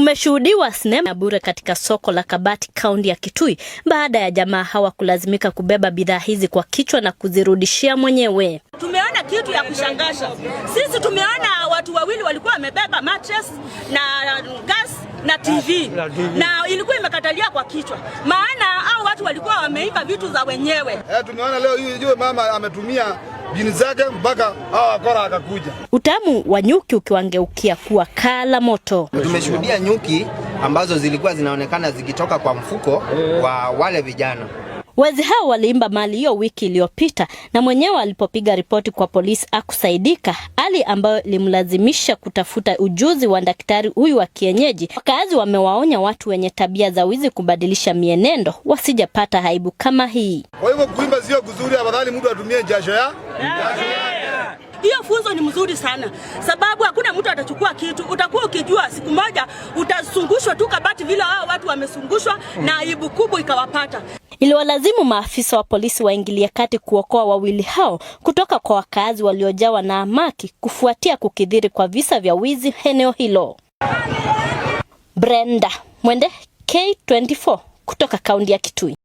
Kumeshuhudiwa sinema bure katika soko la Kabati, kaunti ya Kitui, baada ya jamaa hawa kulazimika kubeba bidhaa hizi kwa kichwa na kuzirudishia mwenyewe. Tumeona kitu ya kushangaza. Sisi tumeona watu wawili walikuwa wamebeba mattress na gas na TV na ilikuwa imekatalia kwa kichwa, maana hao watu walikuwa wameiba vitu za wenyewe. Tumeona leo hiyo mama ametumia jini zake mpaka hao wakora akakuja. Utamu wa nyuki ukiwangeukia kuwa kala moto. Tumeshuhudia nyuki ambazo zilikuwa zinaonekana zikitoka kwa mfuko wa wale vijana. Wezi hao waliimba mali hiyo wiki iliyopita, na mwenyewe alipopiga ripoti kwa polisi akusaidika, hali ambayo limlazimisha kutafuta ujuzi wa daktari huyu wa kienyeji. Wakazi wamewaonya watu wenye tabia za wizi kubadilisha mienendo, wasijapata aibu kama hii. Kwa hivyo kuimba sio kuzuri, afadhali mtu atumie jasho ya. Hiyo funzo ni mzuri sana, sababu hakuna mtu atachukua kitu. Utakuwa ukijua siku moja utasungushwa tu Kabati vile hao watu wamesungushwa, na aibu kubwa ikawapata. Iliwalazimu maafisa wa polisi waingilie kati kuokoa wawili hao kutoka kwa wakazi waliojawa na hamaki kufuatia kukithiri kwa visa vya wizi eneo hilo. Brenda Mwende, K24 kutoka kaunti ya Kitui.